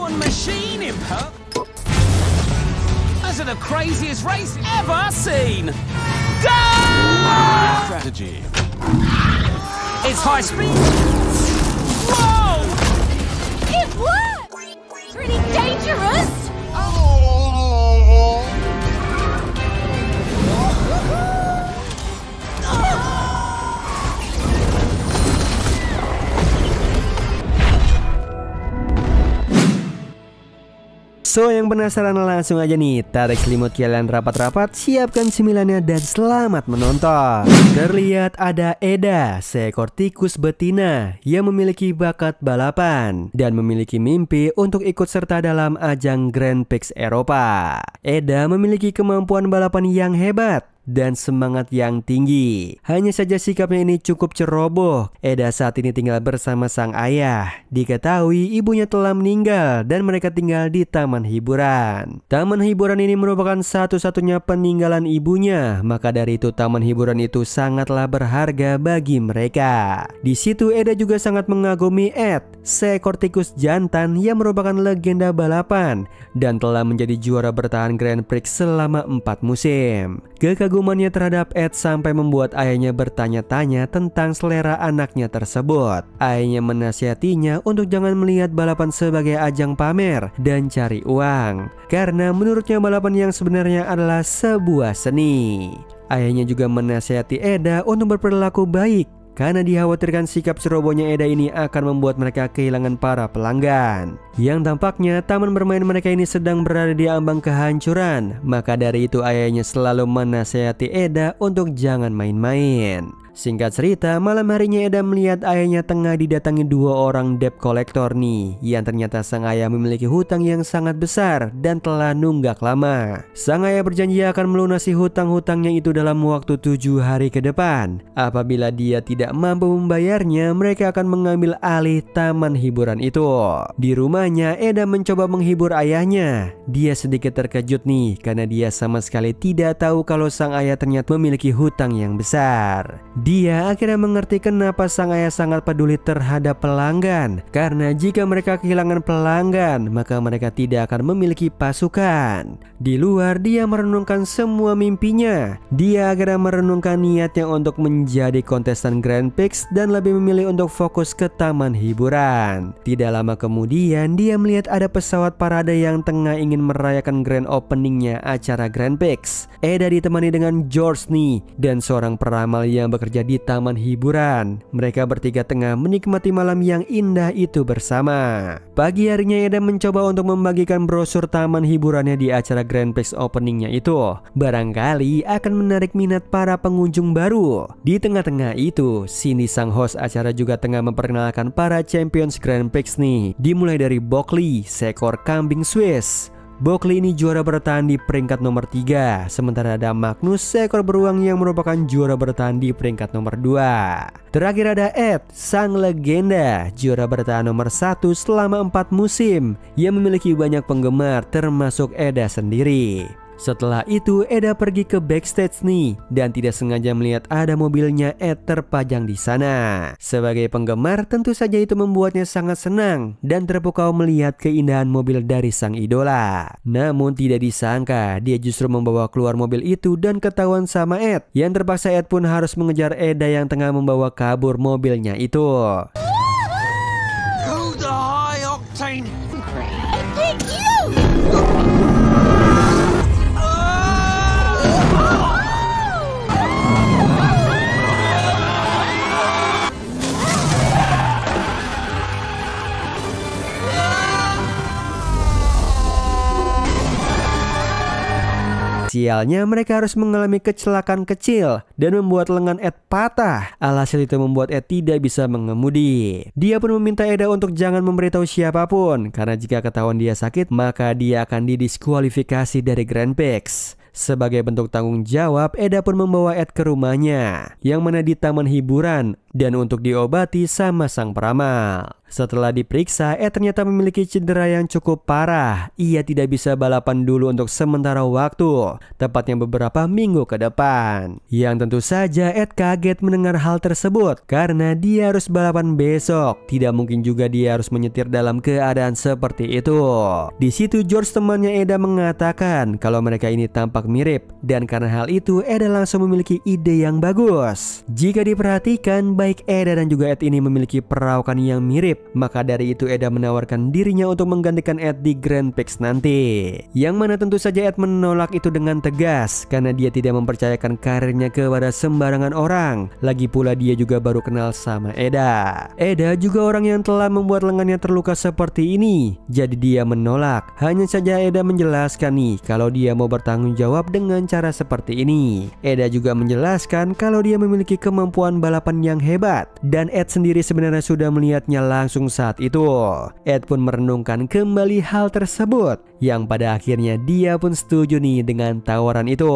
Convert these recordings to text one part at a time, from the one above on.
one machine, Impa. Those are the craziest race ever seen. Go! Strategy. It's high speed. Whoa! It worked! Pretty dangerous! So, yang penasaran langsung aja nih, tarik selimut kalian rapat-rapat, siapkan cemilannya dan selamat menonton. Terlihat ada Eda, seekor tikus betina yang memiliki bakat balapan dan memiliki mimpi untuk ikut serta dalam ajang Grand Prix Eropa. Eda memiliki kemampuan balapan yang hebat dan semangat yang tinggi. Hanya saja sikapnya ini cukup ceroboh. Eda saat ini tinggal bersama sang ayah. Diketahui ibunya telah meninggal dan mereka tinggal di taman hiburan. Taman hiburan ini merupakan satu-satunya peninggalan ibunya, maka dari itu taman hiburan itu sangatlah berharga bagi mereka. Di situ Eda juga sangat mengagumi Ed, seekor tikus jantan yang merupakan legenda balapan dan telah menjadi juara bertahan Grand Prix selama 4 musim. Kekagumannya terhadap Ed sampai membuat ayahnya bertanya-tanya tentang selera anaknya tersebut. Ayahnya menasihatinya untuk jangan melihat balapan sebagai ajang pamer dan cari uang, karena menurutnya balapan yang sebenarnya adalah sebuah seni. Ayahnya juga menasihati Eda untuk berperilaku baik, karena dikhawatirkan sikap cerobohnya Eda ini akan membuat mereka kehilangan para pelanggan. Yang tampaknya taman bermain mereka ini sedang berada di ambang kehancuran. Maka dari itu ayahnya selalu menasihati Eda untuk jangan main-main. Singkat cerita, malam harinya Eda melihat ayahnya tengah didatangi 2 orang debt collector nih, yang ternyata sang ayah memiliki hutang yang sangat besar dan telah nunggak lama. Sang ayah berjanji akan melunasi hutang-hutangnya itu dalam waktu 7 hari ke depan. Apabila dia tidak mampu membayarnya, mereka akan mengambil alih taman hiburan itu. Di rumahnya, Eda mencoba menghibur ayahnya. Dia sedikit terkejut nih, karena dia sama sekali tidak tahu kalau sang ayah ternyata memiliki hutang yang besar. Dia akhirnya mengerti kenapa sang ayah sangat peduli terhadap pelanggan, karena jika mereka kehilangan pelanggan, maka mereka tidak akan memiliki pasukan. Di luar, dia merenungkan semua mimpinya. Dia akhirnya merenungkan niatnya untuk menjadi kontestan Grand Prix dan lebih memilih untuk fokus ke taman hiburan. Tidak lama kemudian, dia melihat ada pesawat parade yang tengah ingin merayakan grand openingnya acara Grand Prix. Eda ditemani dengan George nih, dan seorang peramal yang bekerja di taman hiburan. Mereka bertiga tengah menikmati malam yang indah itu bersama. Pagi harinya Eda mencoba untuk membagikan brosur taman hiburannya di acara Grand Prix openingnya itu. Barangkali akan menarik minat para pengunjung baru. Di tengah-tengah itu, Cindy sang host acara juga tengah memperkenalkan para champions Grand Prix nih. Dimulai dari Buckley, seekor kambing Swiss. Buckley ini juara bertahan di peringkat nomor 3, sementara ada Magnus, seekor beruang yang merupakan juara bertahan di peringkat nomor 2. Terakhir ada Ed, sang legenda, juara bertahan nomor 1 selama 4 musim, yang memiliki banyak penggemar termasuk Eda sendiri. Setelah itu Eda pergi ke backstage nih, dan tidak sengaja melihat ada mobilnya Ed terpajang di sana. Sebagai penggemar tentu saja itu membuatnya sangat senang dan terpukau melihat keindahan mobil dari sang idola. Namun tidak disangka dia justru membawa keluar mobil itu dan ketahuan sama Ed, yang terpaksa Ed pun harus mengejar Eda yang tengah membawa kabur mobilnya itu. Who the high octane? Thank you! Sialnya mereka harus mengalami kecelakaan kecil dan membuat lengan Ed patah. Alhasil itu membuat Ed tidak bisa mengemudi. Dia pun meminta Eda untuk jangan memberitahu siapapun, karena jika ketahuan dia sakit maka dia akan didiskualifikasi dari Grand Prix. Sebagai bentuk tanggung jawab, Eda pun membawa Ed ke rumahnya, yang mana di taman hiburan, dan untuk diobati sama sang peramal. Setelah diperiksa, Ed ternyata memiliki cedera yang cukup parah. Ia tidak bisa balapan dulu untuk sementara waktu, tepatnya beberapa minggu ke depan. Yang tentu saja Ed kaget mendengar hal tersebut karena dia harus balapan besok. Tidak mungkin juga dia harus menyetir dalam keadaan seperti itu. Di situ George temannya Eda mengatakan kalau mereka ini tampak mirip, dan karena hal itu Eda langsung memiliki ide yang bagus. Jika diperhatikan, baik Eda dan juga Ed ini memiliki perawakan yang mirip, maka dari itu Eda menawarkan dirinya untuk menggantikan Ed di Grand Prix nanti. Yang mana tentu saja Ed menolak itu dengan tegas karena dia tidak mempercayakan karirnya kepada sembarangan orang. Lagi pula dia juga baru kenal sama Eda. Eda juga orang yang telah membuat lengannya terluka seperti ini, jadi dia menolak. Hanya saja Eda menjelaskan nih kalau dia mau bertanggung jawab dengan cara seperti ini. Eda juga menjelaskan kalau dia memiliki kemampuan balapan yang hebat, dan Ed sendiri sebenarnya sudah melihatnya langsung saat itu. Ed pun merenungkan kembali hal tersebut, yang pada akhirnya dia pun setuju nih dengan tawaran itu.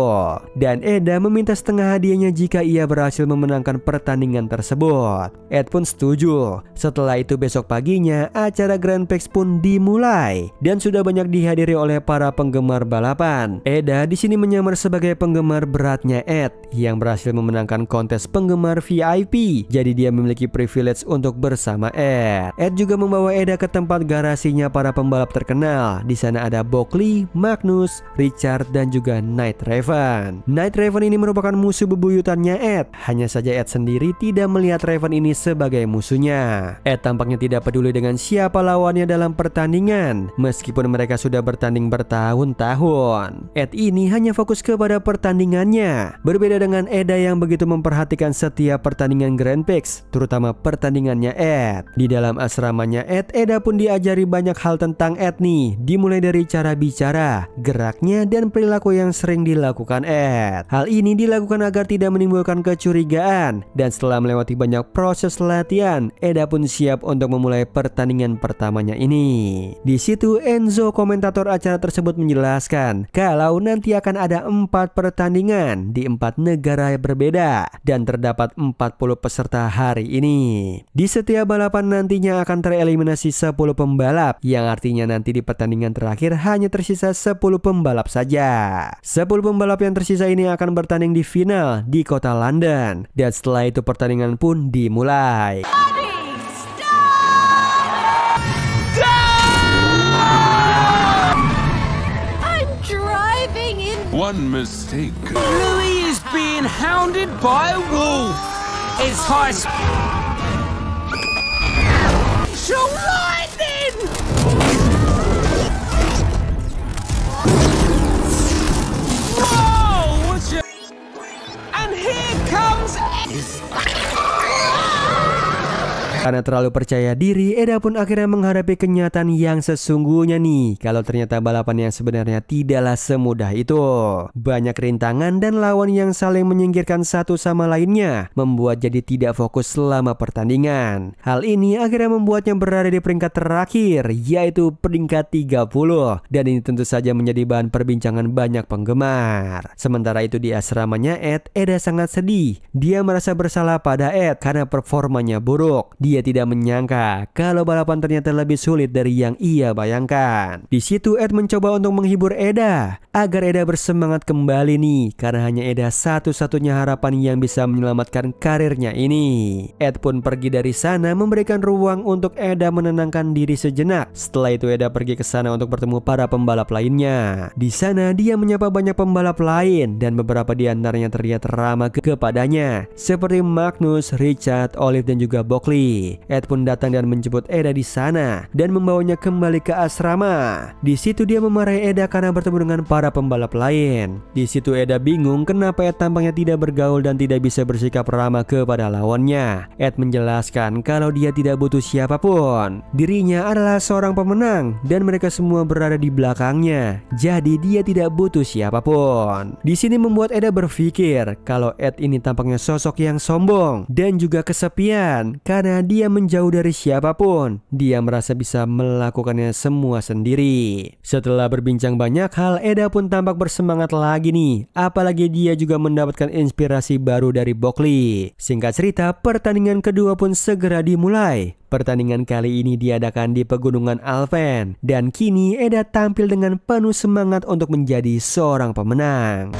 Dan Eda meminta setengah hadiahnya jika ia berhasil memenangkan pertandingan tersebut. Ed pun setuju. Setelah itu besok paginya acara Grand Prix pun dimulai dan sudah banyak dihadiri oleh para penggemar balapan. Eda di sini menyamar sebagai penggemar beratnya Ed yang berhasil memenangkan kontes penggemar VIP. Jadi dia memiliki privilege untuk bersama Ed. Ed juga membawa Eda ke tempat garasinya para pembalap terkenal. Di sana ada Buckley, Magnus, Richard, dan juga Night Raven. Night Raven ini merupakan musuh bebuyutannya Ed. Hanya saja Ed sendiri tidak melihat Raven ini sebagai musuhnya. Ed tampaknya tidak peduli dengan siapa lawannya dalam pertandingan, meskipun mereka sudah bertanding bertahun-tahun. Ed ini hanya fokus kepada pertandingannya. Berbeda dengan Eda yang begitu memperhatikan setiap pertandingan Grand Prix, terutama pertandingannya Ed. Di dalam asramanya Ed, Eda pun diajari banyak hal tentang Ed nih, dimulai dari cara bicara, geraknya, dan perilaku yang sering dilakukan Ed. Hal ini dilakukan agar tidak menimbulkan kecurigaan, dan setelah melewati banyak proses latihan, Eda pun siap untuk memulai pertandingan pertamanya ini. Di situ Enzo, komentator acara tersebut, menjelaskan kalau nanti akan ada 4 pertandingan di 4 negara berbeda dan terdapat 40 peserta hari ini. Di setiap balapan nantinya akan tereliminasi 10 pembalap, yang artinya nanti di pertandingan terakhir hanya tersisa 10 pembalap saja. 10 pembalap yang tersisa ini akan bertanding di final di kota London, dan setelah itu pertandingan pun dimulai. One mistake. Louis is being hounded by a wolf. It's high speed. Show lightning! Whoa! And here comes. Karena terlalu percaya diri, Eda pun akhirnya menghadapi kenyataan yang sesungguhnya nih, kalau ternyata balapan yang sebenarnya tidaklah semudah itu. Banyak rintangan dan lawan yang saling menyingkirkan satu sama lainnya, membuat jadi tidak fokus selama pertandingan. Hal ini akhirnya membuatnya berada di peringkat terakhir, yaitu peringkat 30, dan ini tentu saja menjadi bahan perbincangan banyak penggemar. Sementara itu di asramanya Ed, Eda sangat sedih. Dia merasa bersalah pada Ed karena performanya buruk. Dia tidak menyangka kalau balapan ternyata lebih sulit dari yang ia bayangkan. Di situ Ed mencoba untuk menghibur Eda agar Eda bersemangat kembali nih, karena hanya Eda satu-satunya harapan yang bisa menyelamatkan karirnya ini. Ed pun pergi dari sana, memberikan ruang untuk Eda menenangkan diri sejenak. Setelah itu Eda pergi ke sana untuk bertemu para pembalap lainnya. Di sana dia menyapa banyak pembalap lain dan beberapa di antaranya terlihat ramah kepadanya, seperti Magnus, Richard, Olive, dan juga Buckley. Ed pun datang dan menjemput Eda di sana dan membawanya kembali ke asrama. Di situ dia memarahi Eda karena bertemu dengan para pembalap lain. Di situ Eda bingung kenapa Ed tampaknya tidak bergaul dan tidak bisa bersikap ramah kepada lawannya. Ed menjelaskan kalau dia tidak butuh siapapun. Dirinya adalah seorang pemenang dan mereka semua berada di belakangnya. Jadi dia tidak butuh siapapun. Di sini membuat Eda berpikir kalau Ed ini tampaknya sosok yang sombong dan juga kesepian karena dia menjauh dari siapapun. Dia merasa bisa melakukannya semua sendiri. Setelah berbincang banyak hal, Eda pun tampak bersemangat lagi nih. Apalagi dia juga mendapatkan inspirasi baru dari Bokli. Singkat cerita, pertandingan kedua pun segera dimulai. Pertandingan kali ini diadakan di Pegunungan Alphen, dan kini Eda tampil dengan penuh semangat untuk menjadi seorang pemenang.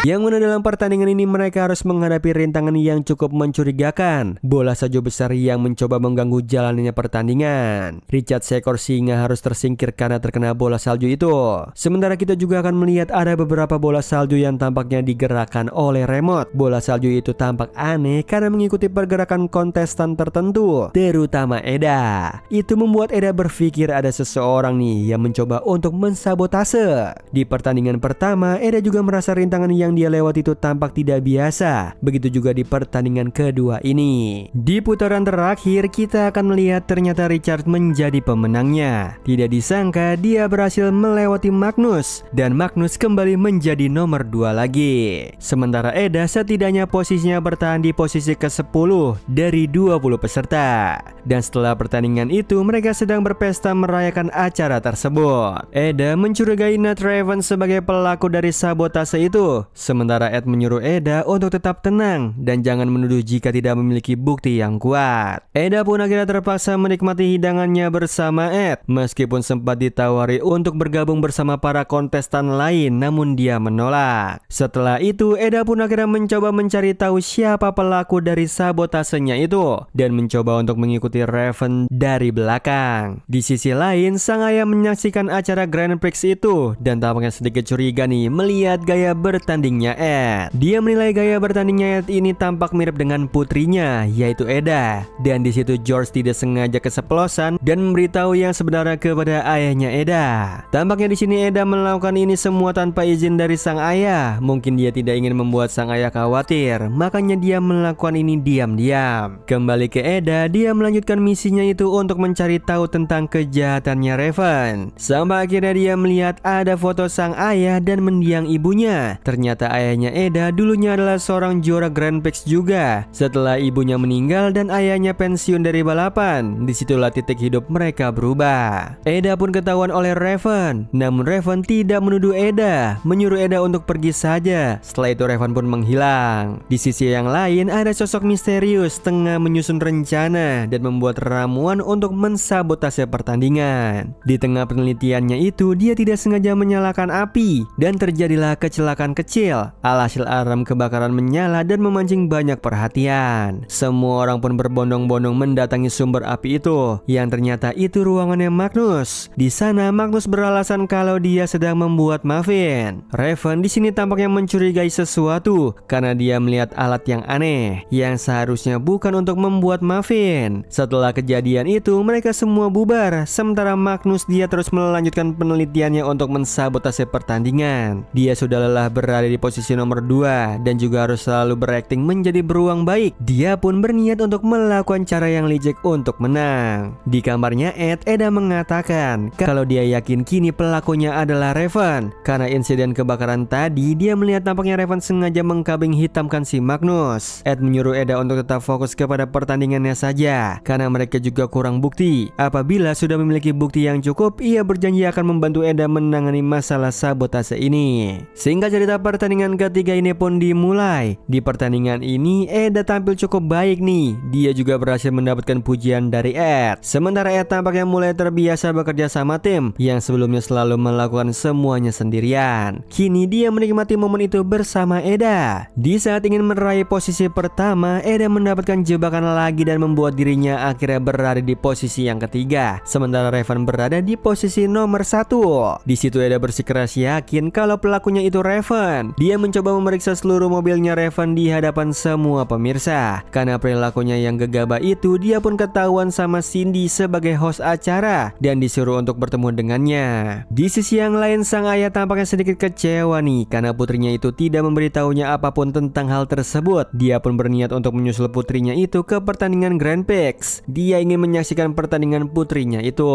Yang mana dalam pertandingan ini mereka harus menghadapi rintangan yang cukup mencurigakan. Bola salju besar yang mencoba mengganggu jalannya pertandingan. Richard seekor singa harus tersingkir karena terkena bola salju itu. Sementara kita juga akan melihat ada beberapa bola salju yang tampaknya digerakkan oleh remote. Bola salju itu tampak aneh karena mengikuti pergerakan kontestan tertentu, terutama Eda. Itu membuat Eda berpikir ada seseorang nih yang mencoba untuk mensabotase. Di pertandingan pertama, Eda juga merasa rintangan yang dia lewati itu tampak tidak biasa. Begitu juga di pertandingan kedua ini. Di putaran terakhir kita akan melihat ternyata Richard menjadi pemenangnya. Tidak disangka dia berhasil melewati Magnus, dan Magnus kembali menjadi nomor 2 lagi. Sementara Eda setidaknya posisinya bertahan di posisi ke-10 dari 20 peserta. Dan setelah pertandingan itu mereka sedang berpesta merayakan acara tersebut. Eda mencurigai Nat Raven sebagai pelaku dari sabotase itu. Sementara Ed menyuruh Eda untuk tetap tenang dan jangan menuduh jika tidak memiliki bukti yang kuat. Eda pun akhirnya terpaksa menikmati hidangannya bersama Ed. Meskipun sempat ditawari untuk bergabung bersama para kontestan lain, namun dia menolak. Setelah itu Eda pun akhirnya mencoba mencari tahu siapa pelaku dari sabotasenya itu dan mencoba untuk mengikuti Raven dari belakang. Di sisi lain, sang ayah menyaksikan acara Grand Prix itu dan tampaknya sedikit curiga nih melihat gaya bertandingnya Ed. Dia menilai gaya bertandingnya Ed ini tampak mirip dengan putrinya, yaitu Eda. Dan di situ George tidak sengaja keceplosan dan memberitahu yang sebenarnya kepada ayahnya Eda. Tampaknya di sini Eda melakukan ini semua tanpa izin dari sang ayah. Mungkin dia tidak ingin membuat sang ayah khawatir, makanya dia melakukan ini diam-diam. Kembali ke Eda, dia melanjutkan misinya itu untuk mencari tahu tentang kejahatannya Raven. Sampai akhirnya dia melihat ada foto sang ayah dan mendiang ibunya. Ternyata ayahnya Eda dulunya adalah seorang juara Grand Prix juga. Setelah ibunya meninggal dan ayahnya pensiun dari balapan, disitulah titik hidup mereka berubah. Eda pun ketahuan oleh Raven, namun Raven tidak menuduh Eda, menyuruh Eda untuk pergi saja. Setelah itu Raven pun menghilang. Di sisi yang lain ada sosok misterius tengah menyusun rencana dan membuat ramuan untuk mensabotase pertandingan. Di tengah penelitiannya itu dia tidak sengaja menyalakan api dan terjadilah kecelakaan kecil. Alhasil alarm kebakaran menyala dan memancing banyak perhatian. Semua orang pun berbondong-bondong mendatangi sumber api itu, yang ternyata itu ruangannya Magnus. Di sana Magnus beralasan kalau dia sedang membuat muffin. Raven di sini tampaknya mencurigai sesuatu karena dia melihat alat yang aneh yang seharusnya bukan untuk membuat muffin. Setelah kejadian itu mereka semua bubar, sementara Magnus dia terus melanjutkan penelitiannya untuk mensabotase pertandingan. Dia sudah lelah berada di posisi nomor 2 dan juga harus selalu berakting menjadi beruang baik. Dia pun berniat untuk melakukan cara yang licik untuk menang. Di kamarnya Eda mengatakan kalau dia yakin kini pelakunya adalah Raven. Karena insiden kebakaran tadi, dia melihat tampaknya Raven sengaja mengkambing hitamkan si Magnus. Ed menyuruh Eda untuk tetap fokus kepada pertandingannya saja karena mereka juga kurang bukti. Apabila sudah memiliki bukti yang cukup, ia berjanji akan membantu Eda menangani masalah sabotase ini. Singkat cerita, pertandingan ketiga ini pun dimulai. Di pertandingan ini Eda tampil cukup baik nih. Dia juga berhasil mendapatkan pujian dari Ed. Sementara Ed tampaknya mulai terbiasa bekerja sama tim yang sebelumnya selalu melakukan semuanya sendirian. Kini dia menikmati momen itu bersama Eda. Di saat ingin meraih posisi pertama, Eda mendapatkan jebakan lagi dan membuat dirinya akhirnya berada di posisi yang ketiga. Sementara Raven berada di posisi nomor 1. Di situ Eda bersikeras yakin kalau pelakunya itu Raven. Raven. Dia mencoba memeriksa seluruh mobilnya Raven di hadapan semua pemirsa. Karena perilakunya yang gegabah itu, dia pun ketahuan sama Cindy sebagai host acara dan disuruh untuk bertemu dengannya. Di sisi yang lain, sang ayah tampaknya sedikit kecewa nih karena putrinya itu tidak memberitahunya apapun tentang hal tersebut. Dia pun berniat untuk menyusul putrinya itu ke pertandingan Grand Prix. Dia ingin menyaksikan pertandingan putrinya itu.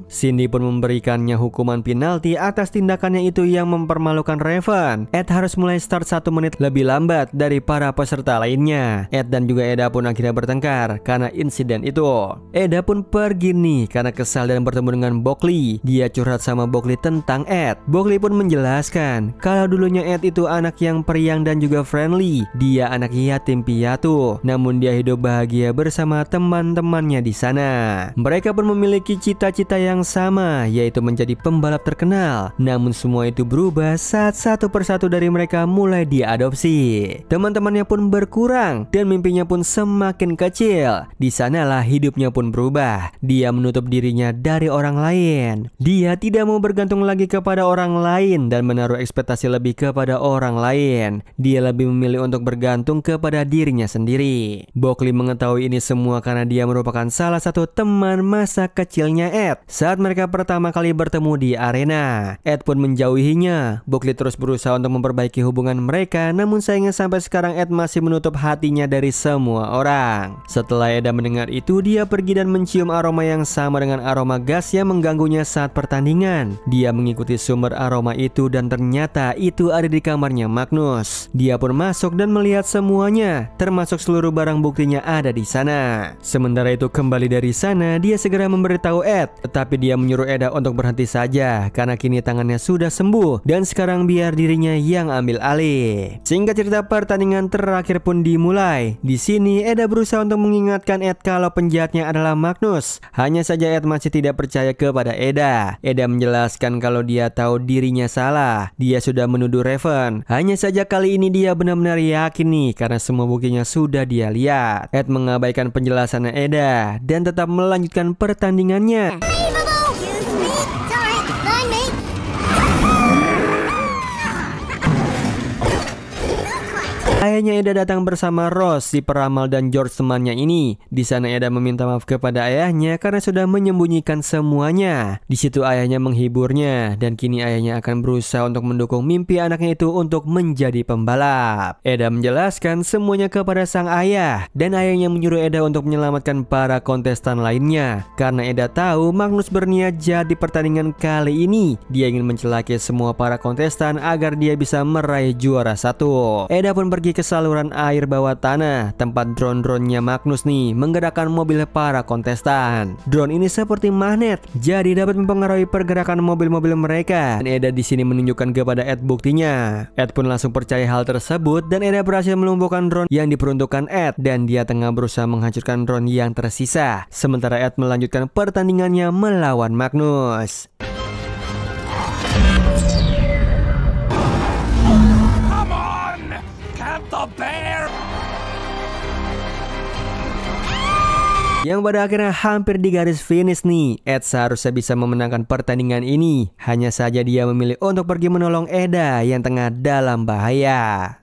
Cindy pun memberikannya hukuman penalti atas tindakannya itu yang mempermalukan Raven. Ed harus mulai start 1 menit lebih lambat dari para peserta lainnya. Ed dan juga Eda pun akhirnya bertengkar karena insiden itu. Eda pun pergi nih karena kesal dan bertemu dengan Buckley. Dia curhat sama Buckley tentang Ed. Buckley pun menjelaskan kalau dulunya Ed itu anak yang periang dan juga friendly. Dia anak yatim piatu, namun dia hidup bahagia bersama teman-temannya di sana. Mereka pun memiliki cita-cita yang sama, yaitu menjadi pembalap terkenal. Namun semua itu berubah saat satu persatu dari mereka mulai diadopsi. Teman-temannya pun berkurang dan mimpinya pun semakin kecil. Di sanalah hidupnya pun berubah. Dia menutup dirinya dari orang lain. Dia tidak mau bergantung lagi kepada orang lain dan menaruh ekspektasi lebih kepada orang lain. Dia lebih memilih untuk bergantung kepada dirinya sendiri. Buckley mengetahui ini semua karena dia merupakan salah satu teman masa kecilnya Ed saat mereka pertama kali bertemu di arena. Ed pun menjauhinya. Buckley terus berusaha untuk memperbaiki hubungan mereka, namun sayangnya sampai sekarang Ed masih menutup hatinya dari semua orang. Setelah Eda mendengar itu, dia pergi dan mencium aroma yang sama dengan aroma gas yang mengganggunya saat pertandingan. Dia mengikuti sumber aroma itu dan ternyata itu ada di kamarnya Magnus. Dia pun masuk dan melihat semuanya, termasuk seluruh barang buktinya ada di sana. Sementara itu kembali dari sana, dia segera memberitahu Ed, tetapi dia menyuruh Eda untuk berhenti saja karena kini tangannya sudah sembuh dan sekarang biar dirinya yang ambil alih. Singkat cerita, pertandingan terakhir pun dimulai. Di sini Eda berusaha untuk mengingatkan Ed kalau penjahatnya adalah Magnus. Hanya saja Ed masih tidak percaya kepada Eda. Eda menjelaskan kalau dia tahu dirinya salah. Dia sudah menuduh Raven. Hanya saja kali ini dia benar-benar yakin nih karena semua buktinya sudah dia lihat. Ed mengabaikan penjelasannya Eda dan tetap melanjutkan pertandingannya. Ayahnya Eda datang bersama Ross, si peramal dan George temannya ini. Di sana Eda meminta maaf kepada ayahnya karena sudah menyembunyikan semuanya. Di situ ayahnya menghiburnya dan kini ayahnya akan berusaha untuk mendukung mimpi anaknya itu untuk menjadi pembalap. Eda menjelaskan semuanya kepada sang ayah dan ayahnya menyuruh Eda untuk menyelamatkan para kontestan lainnya. Karena Eda tahu Magnus berniat jahat di pertandingan kali ini. Dia ingin mencelakai semua para kontestan agar dia bisa meraih juara 1. Eda pun pergi ke saluran air bawah tanah tempat drone-dronenya Magnus nih menggerakkan mobil para kontestan. Drone ini seperti magnet, jadi dapat mempengaruhi pergerakan mobil-mobil mereka. Dan Eda di sini menunjukkan kepada Ed buktinya. Ed pun langsung percaya hal tersebut dan Eda berhasil melumpuhkan drone yang diperuntukkan Ed dan dia tengah berusaha menghancurkan drone yang tersisa. Sementara Ed melanjutkan pertandingannya melawan Magnus. Yang pada akhirnya hampir di garis finish nih. Ed seharusnya bisa memenangkan pertandingan ini. Hanya saja dia memilih untuk pergi menolong Eda yang tengah dalam bahaya.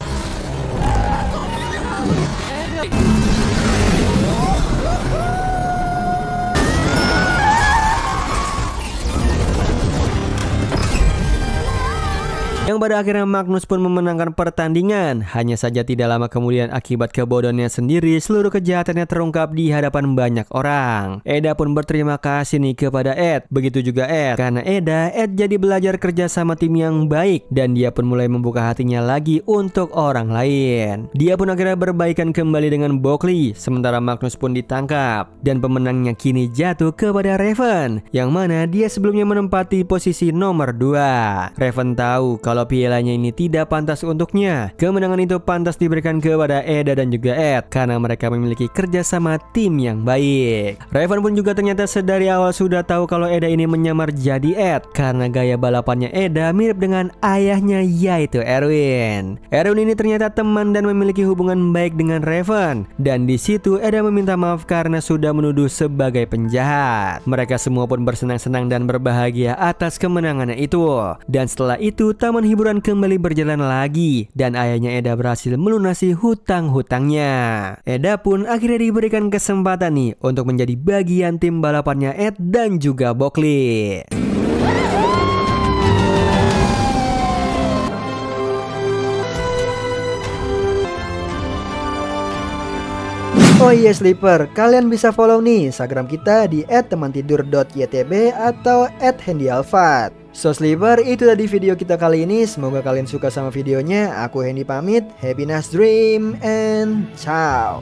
Yang pada akhirnya Magnus pun memenangkan pertandingan. Hanya saja tidak lama kemudian akibat kebodohannya sendiri, seluruh kejahatannya terungkap di hadapan banyak orang. Eda pun berterima kasih nih kepada Ed. Begitu juga Ed. Karena Ed jadi belajar kerja sama tim yang baik dan dia pun mulai membuka hatinya lagi untuk orang lain. Dia pun akhirnya berbaikan kembali dengan Buckley. Sementara Magnus pun ditangkap dan pemenangnya kini jatuh kepada Raven, yang mana dia sebelumnya menempati posisi nomor 2. Raven tahu kalau pialanya ini tidak pantas untuknya. Kemenangan itu pantas diberikan kepada Eda dan juga Ed karena mereka memiliki kerjasama tim yang baik. Raven pun juga ternyata sedari awal sudah tahu kalau Eda ini menyamar jadi Ed karena gaya balapannya Eda mirip dengan ayahnya, yaitu Erwin. Erwin ini ternyata teman dan memiliki hubungan baik dengan Raven, dan di situ Eda meminta maaf karena sudah menuduh sebagai penjahat. Mereka semua pun bersenang-senang dan berbahagia atas kemenangannya itu. Dan setelah itu taman hiburan kembali berjalan lagi dan ayahnya Eda berhasil melunasi hutang-hutangnya. Eda pun akhirnya diberikan kesempatan nih untuk menjadi bagian tim balapannya Ed dan juga Bokli. Oh iya Sleeper, kalian bisa follow nih Instagram kita di @temantidur.ytb atau @handyalfat. So Sleeper, itu tadi video kita kali ini. Semoga kalian suka sama videonya. Aku Hendy pamit. Happy nice dream and ciao.